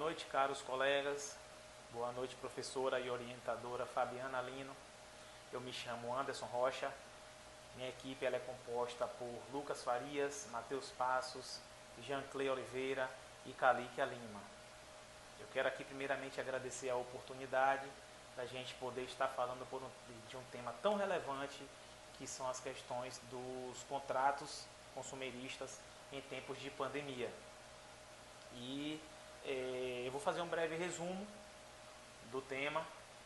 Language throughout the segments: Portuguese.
noite, caros colegas. Boa noite, professora e orientadora Fabiana Lino. Eu me chamo Anderson Rocha. Minha equipe ela é composta por Lucas Farias, Matheus Passos, Jean-Clay Oliveira e Calique Lima. Eu quero aqui primeiramente agradecer a oportunidade da gente poder estar falando de um tema tão relevante que são as questões dos contratos consumeristas em tempos de pandemia. E eu vou fazer um breve resumo do tema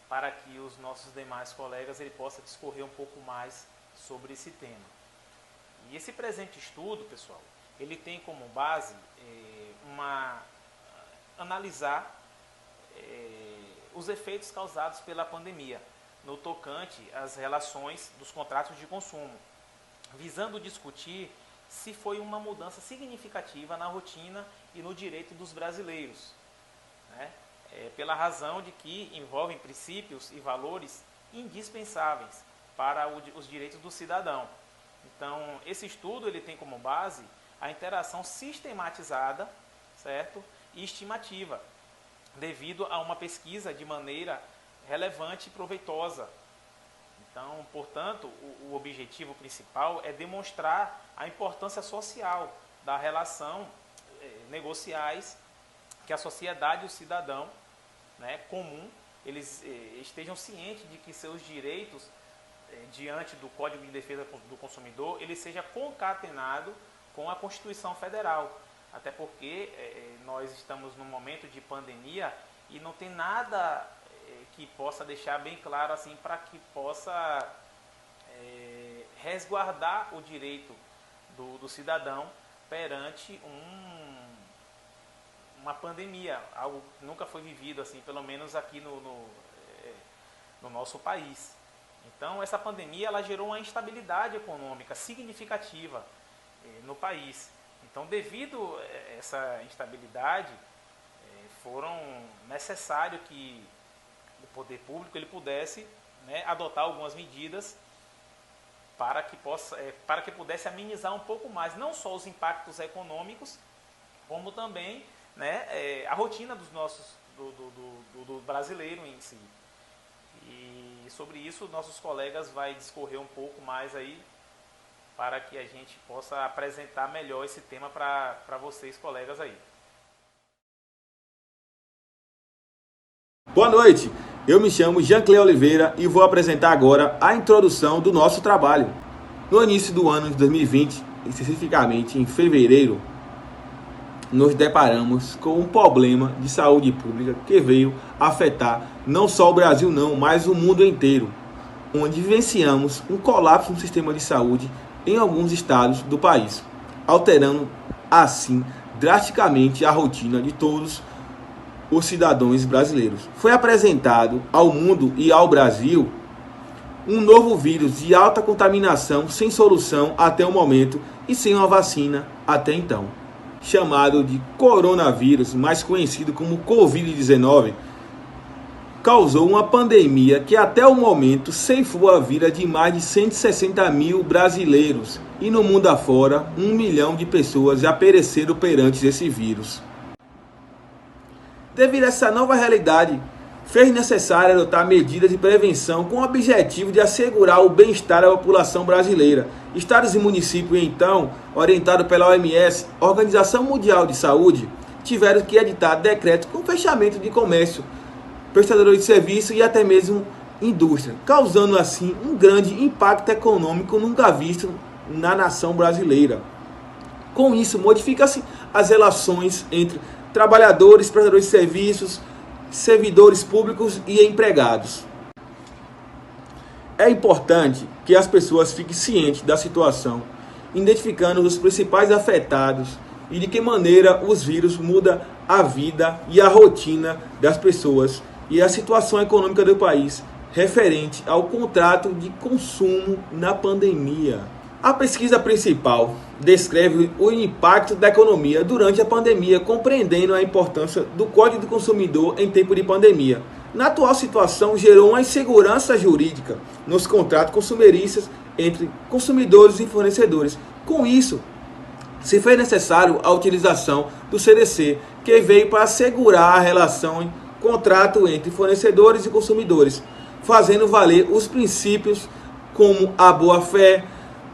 para que os nossos demais colegas possam discorrer um pouco mais sobre esse tema. E esse presente estudo, pessoal, ele tem como base analisar os efeitos causados pela pandemia no tocante às relações dos contratos de consumo, visando discutir se foi uma mudança significativa na rotina e no direito dos brasileiros, né? Pela razão de que envolvem princípios e valores indispensáveis para os direitos do cidadão. Então, esse estudo ele tem como base a interação sistematizada, certo? E estimativa, devido a uma pesquisa de maneira relevante e proveitosa. Então, portanto, o objetivo principal é demonstrar a importância social da relação negociais que a sociedade e o cidadão, né, comum, eles estejam cientes de que seus direitos diante do Código de Defesa do Consumidor, ele seja concatenado com a Constituição Federal. Até porque nós estamos num momento de pandemia e não tem nada que possa deixar bem claro assim para que possa resguardar o direito do cidadão perante uma pandemia, algo que nunca foi vivido assim, pelo menos aqui no nosso país. Então, essa pandemia ela gerou uma instabilidade econômica significativa no país. Então, devido a essa instabilidade, foram necessário que o poder público ele pudesse, né, adotar algumas medidas para que pudesse amenizar um pouco mais, não só os impactos econômicos, como também, né, a rotina do brasileiro em si. E sobre isso, nossos colegas vão discorrer um pouco mais aí, para que a gente possa apresentar melhor esse tema para vocês, colegas aí. Boa noite, eu me chamo Jean-Clay Oliveira e vou apresentar agora a introdução do nosso trabalho. No início do ano de 2020, especificamente em fevereiro, nos deparamos com um problema de saúde pública que veio afetar não só o Brasil não, mas o mundo inteiro, onde vivenciamos um colapso no sistema de saúde em alguns estados do país, alterando assim drasticamente a rotina de todos os cidadãos brasileiros. Foi apresentado ao mundo e ao Brasil um novo vírus de alta contaminação sem solução até o momento e sem uma vacina até então, chamado de coronavírus, mais conhecido como Covid-19, causou uma pandemia que até o momento ceifou a vida de mais de 160 mil brasileiros e no mundo afora 1 milhão de pessoas já pereceram perante esse vírus. Devido a essa nova realidade, fez necessário adotar medidas de prevenção com o objetivo de assegurar o bem-estar da população brasileira. Estados e municípios, então, orientados pela OMS, Organização Mundial de Saúde, tiveram que editar decretos com fechamento de comércio, prestadores de serviço e até mesmo indústria, causando assim um grande impacto econômico nunca visto na nação brasileira. Com isso, modifica-se as relações entre trabalhadores, prestadores de serviços, servidores públicos e empregados. É importante que as pessoas fiquem cientes da situação, identificando os principais afetados e de que maneira os vírus mudam a vida e a rotina das pessoas e a situação econômica do país referente ao contrato de consumo na pandemia. A pesquisa principal descreve o impacto da economia durante a pandemia, compreendendo a importância do Código do Consumidor em tempo de pandemia. Na atual situação, gerou uma insegurança jurídica nos contratos consumeristas entre consumidores e fornecedores. Com isso, se fez necessário a utilização do CDC, que veio para assegurar a relação contrato entre fornecedores e consumidores, fazendo valer os princípios como a boa-fé,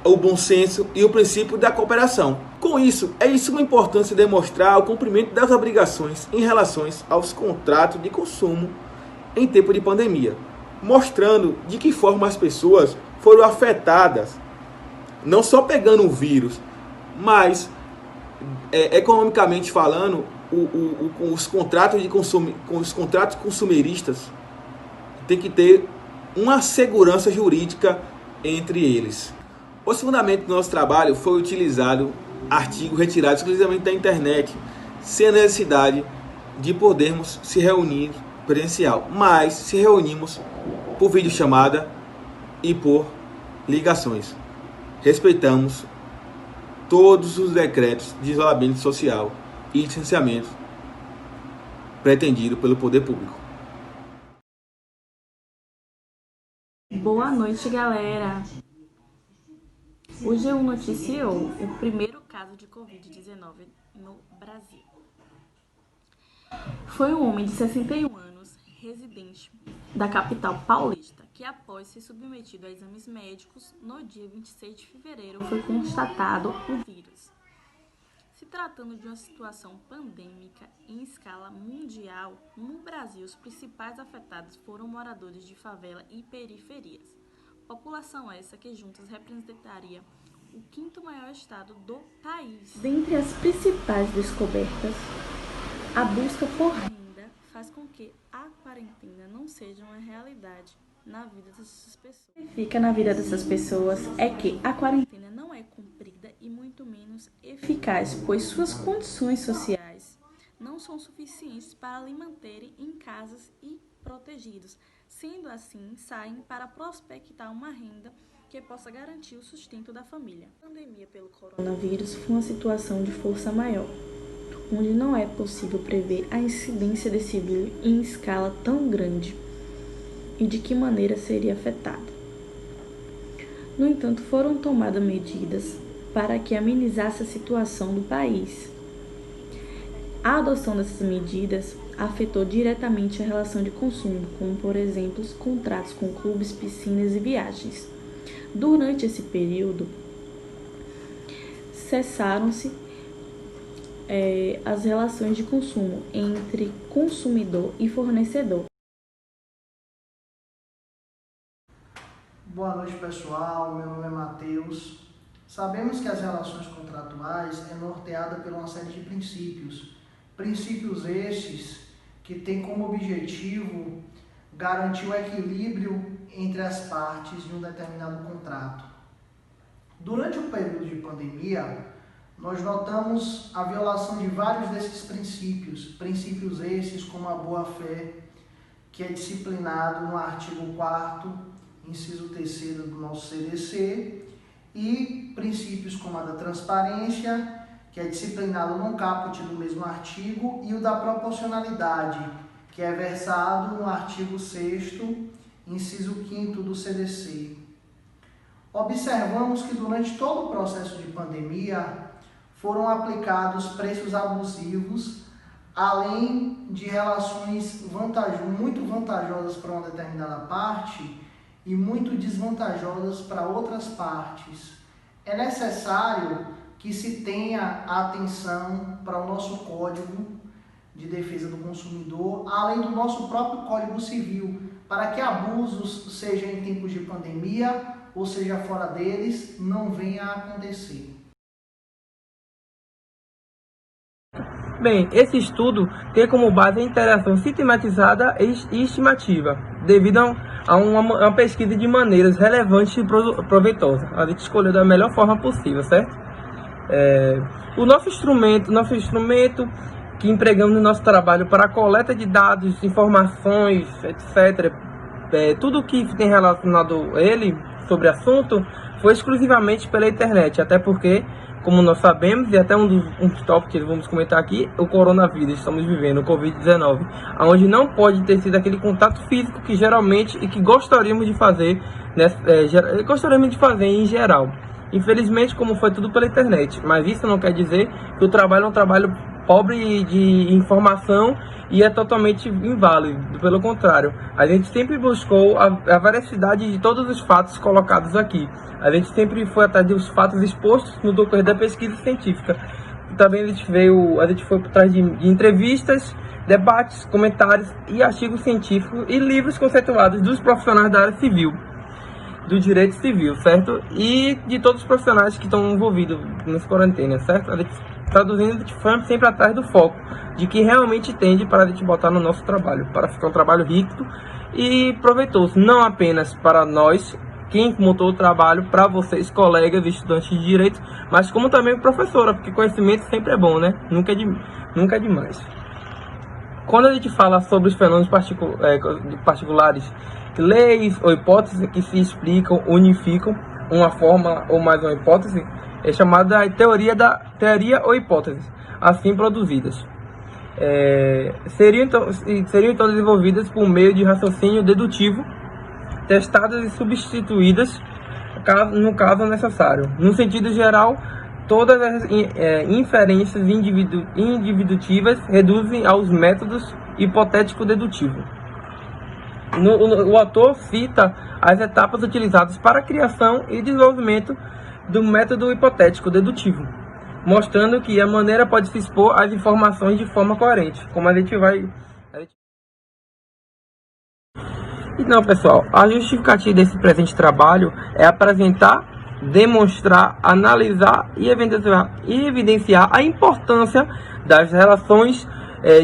o bom senso e o princípio da cooperação. Com isso, é de suma importância demonstrar o cumprimento das obrigações em relação aos contratos de consumo em tempo de pandemia, mostrando de que forma as pessoas foram afetadas, não só pegando o vírus, mas economicamente falando, os contratos de consumo, os contratos consumeristas tem que ter uma segurança jurídica entre eles. Os fundamentos do nosso trabalho foi utilizado artigo retirado exclusivamente da internet, sem a necessidade de podermos se reunir presencial, mas se reunimos por videochamada e por ligações. Respeitamos todos os decretos de isolamento social e distanciamento pretendido pelo poder público. Boa noite, galera! O G1 noticiou o primeiro caso de Covid-19 no Brasil. Foi um homem de 61 anos, residente da capital paulista, que após ser submetido a exames médicos, no dia 26 de fevereiro foi constatado o vírus. Se tratando de uma situação pandêmica em escala mundial, no Brasil os principais afetados foram moradores de favela e periferias. População essa que juntas representaria o quinto maior estado do país. Dentre as principais descobertas, a busca por renda faz com que a quarentena não seja uma realidade na vida dessas pessoas. O que fica na vida dessas pessoas é que a quarentena não é cumprida e muito menos eficaz, pois suas condições sociais não são suficientes para lhe manterem em casas e protegidos. Sendo assim, saem para prospectar uma renda que possa garantir o sustento da família. A pandemia pelo coronavírus foi uma situação de força maior, onde não é possível prever a incidência desse vírus em escala tão grande e de que maneira seria afetado. No entanto, foram tomadas medidas para que amenizasse a situação do país. A adoção dessas medidas afetou diretamente a relação de consumo, como, por exemplo, os contratos com clubes, piscinas e viagens. Durante esse período, cessaram-se as relações de consumo entre consumidor e fornecedor. Boa noite, pessoal. Meu nome é Matheus. Sabemos que as relações contratuais é norteada por uma série de princípios. Princípios estes que têm como objetivo garantir o equilíbrio entre as partes de um determinado contrato. Durante o período de pandemia, nós notamos a violação de vários desses princípios esses como a boa-fé, que é disciplinado no artigo 4º, inciso 3º do nosso CDC, e princípios como a da transparência, que é disciplinado num caput do mesmo artigo, e o da proporcionalidade, que é versado no artigo 6º, inciso 5º do CDC. Observamos que durante todo o processo de pandemia foram aplicados preços abusivos, além de relações muito vantajosas para uma determinada parte e muito desvantajosas para outras partes. É necessário que se tenha atenção para o nosso Código de Defesa do Consumidor, além do nosso próprio Código Civil, para que abusos, seja em tempos de pandemia ou seja fora deles, não venha a acontecer. Bem, esse estudo tem como base a interação sistematizada e estimativa, devido a uma pesquisa de maneiras relevantes e proveitosas. A gente escolheu da melhor forma possível, certo? O nosso instrumento que empregamos no nosso trabalho para a coleta de dados, informações, etc., tudo que tem relacionado a ele sobre o assunto foi exclusivamente pela internet, até porque, como nós sabemos, e até um dos tópicos que vamos comentar aqui, o coronavírus, estamos vivendo, o Covid-19, onde não pode ter sido aquele contato físico que geralmente e que gostaríamos de fazer em geral. Infelizmente, como foi tudo pela internet, mas isso não quer dizer que o trabalho é um trabalho pobre de informação e é totalmente inválido. Pelo contrário, a gente sempre buscou a veracidade de todos os fatos colocados aqui. A gente sempre foi atrás dos fatos expostos no decorrer da pesquisa científica. Também a gente foi por trás de entrevistas, debates, comentários e artigos científicos e livros conceituados dos profissionais da área civil, do direito civil, certo? E de todos os profissionais que estão envolvidos nessa quarentena, certo? A gente, traduzindo, a gente foi sempre atrás do foco, de que realmente tende para a gente botar no nosso trabalho, para ficar um trabalho rico e proveitoso, não apenas para nós, quem montou o trabalho, para vocês, colegas, estudantes de direito, mas como também professora, porque conhecimento sempre é bom, né? Nunca é demais. Quando a gente fala sobre os fenômenos particulares, leis ou hipóteses que se explicam, unificam uma forma ou mais uma hipótese, é chamada teoria ou hipótese, assim produzidas. Seriam então desenvolvidas por meio de raciocínio dedutivo, testadas e substituídas no caso necessário. No sentido geral, todas as inferências individuativas reduzem aos métodos hipotético-dedutivo. O autor cita as etapas utilizadas para a criação e desenvolvimento do método hipotético-dedutivo, mostrando que a maneira pode se expor às informações de forma coerente, como a gente vai... Então, pessoal, a justificativa desse presente trabalho é apresentar, demonstrar, analisar e evidenciar a importância das relações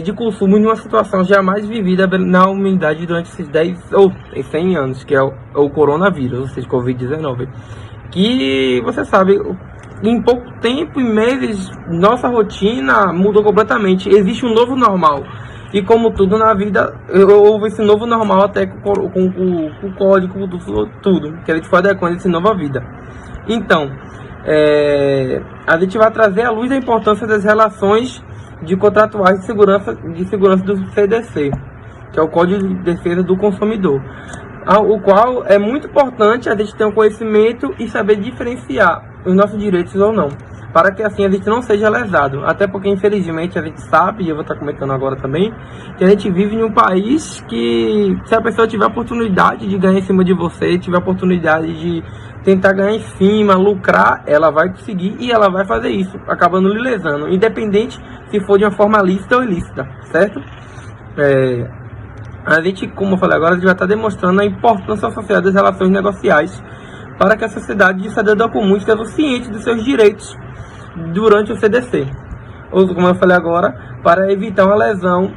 de consumo em uma situação jamais vivida na humanidade durante esses 10 ou 100 anos, que é o coronavírus, ou seja, Covid-19. Que, você sabe, em pouco tempo, em meses, nossa rotina mudou completamente. Existe um novo normal. E como tudo na vida, houve esse novo normal até com o código, tudo, que a gente foi adequando essa nova vida. Então, a gente vai trazer à luz a importância das relações de contratuais de segurança do CDC, que é o Código de Defesa do Consumidor, o qual é muito importante a gente ter um conhecimento e saber diferenciar os nossos direitos ou não, para que assim a gente não seja lesado. Até porque, infelizmente, a gente sabe, e eu vou estar comentando agora também, que a gente vive em um país que, se a pessoa tiver a oportunidade de ganhar em cima de você, tiver a oportunidade de tentar ganhar em cima, lucrar, ela vai conseguir e ela vai fazer isso, acabando lhe lesando, independente se for de uma forma lícita ou ilícita, certo? A gente, como eu falei agora, a gente vai estar demonstrando a importância social das relações negociais para que a sociedade de cidadão comum esteja ciente dos seus direitos durante o CDC, ou como eu falei agora, para evitar uma lesão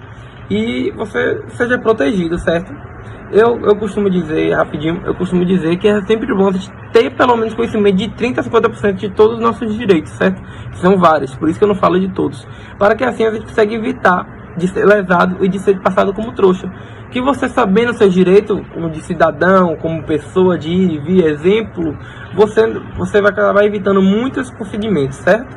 e você seja protegido, certo? Eu costumo dizer, rapidinho, que é sempre bom a gente ter pelo menos conhecimento de 30% a 50% de todos os nossos direitos, certo? Que são vários, por isso que eu não falo de todos, para que assim a gente consiga evitar de ser lesado e de ser passado como trouxa. Que você, sabendo seus direitos como de cidadão, como pessoa de ir e vir, exemplo, você vai acabar evitando muitos procedimentos, certo?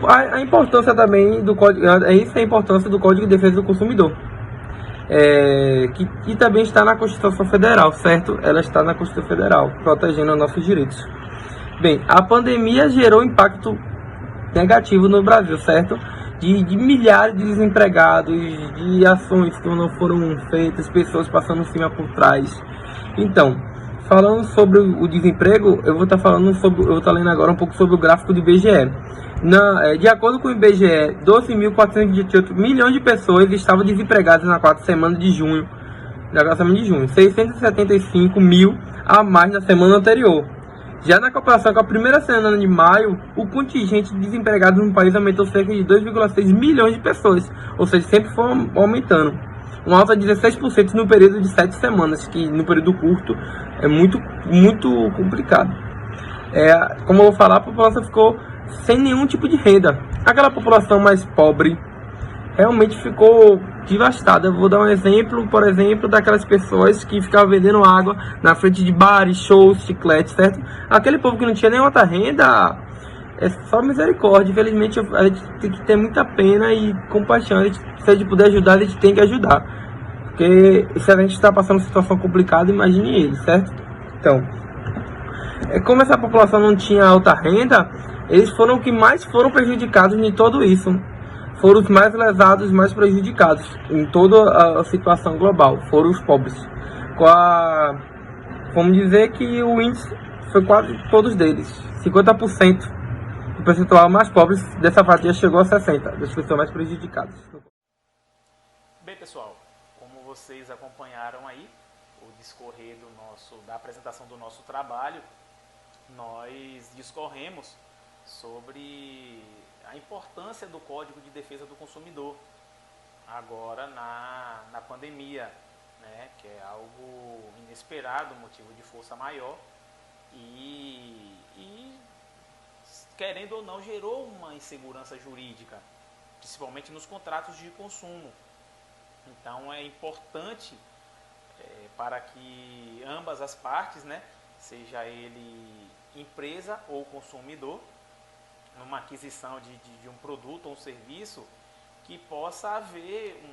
A importância também do Código, isso é a importância do Código de Defesa do Consumidor, que também está na Constituição Federal, certo? Ela está na Constituição Federal, protegendo os nossos direitos. Bem, a pandemia gerou impacto negativo no Brasil, certo? De milhares de desempregados, de ações que não foram feitas, pessoas passando cima por trás. Então, falando sobre o desemprego, eu vou estar lendo agora um pouco sobre o gráfico do IBGE. De acordo com o IBGE, 12.428 milhões de pessoas estavam desempregadas na quarta semana de junho, 675 mil a mais na semana anterior. Já na comparação com a primeira semana de maio, o contingente de desempregados no país aumentou cerca de 2,6 milhões de pessoas, ou seja, sempre foi aumentando. Uma alta de 16% no período de 7 semanas, que no período curto é muito, muito complicado. Como eu vou falar, a população ficou sem nenhum tipo de renda. Aquela população mais pobre realmente ficou devastada. Eu vou dar um exemplo, por exemplo, daquelas pessoas que ficavam vendendo água na frente de bares, shows, chicletes, certo? Aquele povo que não tinha nem outra renda, é só misericórdia. Infelizmente, a gente tem que ter muita pena e compaixão. Se a gente puder ajudar, a gente tem que ajudar. Porque se a gente está passando uma situação complicada, imagine eles, certo? Então, como essa população não tinha alta renda, eles foram os que mais foram prejudicados em tudo isso. Foram os mais lesados, mais prejudicados em toda a situação global. Foram os pobres. Vamos dizer que o índice foi quase todos deles. 50% do percentual mais pobres dessa fatia chegou a 60%, das pessoas mais prejudicadas. Bem, pessoal, como vocês acompanharam aí o discorrer da apresentação do nosso trabalho, nós discorremos sobre a importância do Código de Defesa do Consumidor agora na pandemia, né, que é algo inesperado, motivo de força maior e querendo ou não gerou uma insegurança jurídica, principalmente nos contratos de consumo. Então é importante para que ambas as partes, né, seja ele empresa ou consumidor, numa aquisição de um produto ou um serviço, que possa haver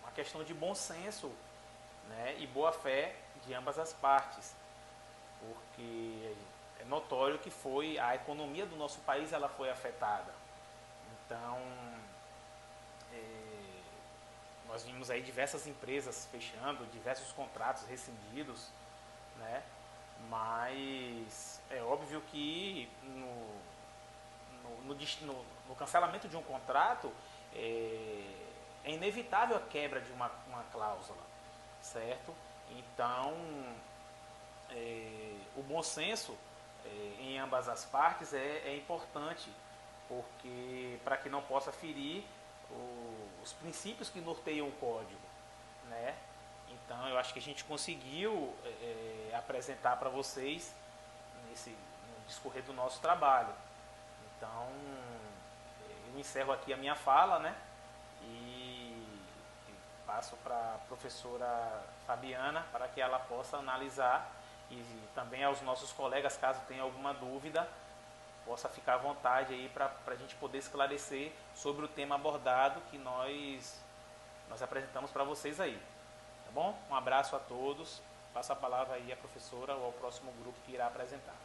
uma questão de bom senso, né, e boa fé de ambas as partes, porque é notório que a economia do nosso país ela foi afetada. Então, nós vimos aí diversas empresas fechando, diversos contratos rescindidos, né, mas é óbvio que no cancelamento de um contrato é inevitável a quebra de uma cláusula, certo? Então, o bom senso em ambas as partes é importante, porque para que não possa ferir os princípios que norteiam o código, né? Então, eu acho que a gente conseguiu apresentar para vocês no discorrer do nosso trabalho. Então, eu encerro aqui a minha fala, né? E passo para a professora Fabiana para que ela possa analisar e também aos nossos colegas, caso tenha alguma dúvida, possa ficar à vontade aí para a gente poder esclarecer sobre o tema abordado que nós apresentamos para vocês aí. Tá bom? Um abraço a todos. Passo a palavra aí à professora ou ao próximo grupo que irá apresentar.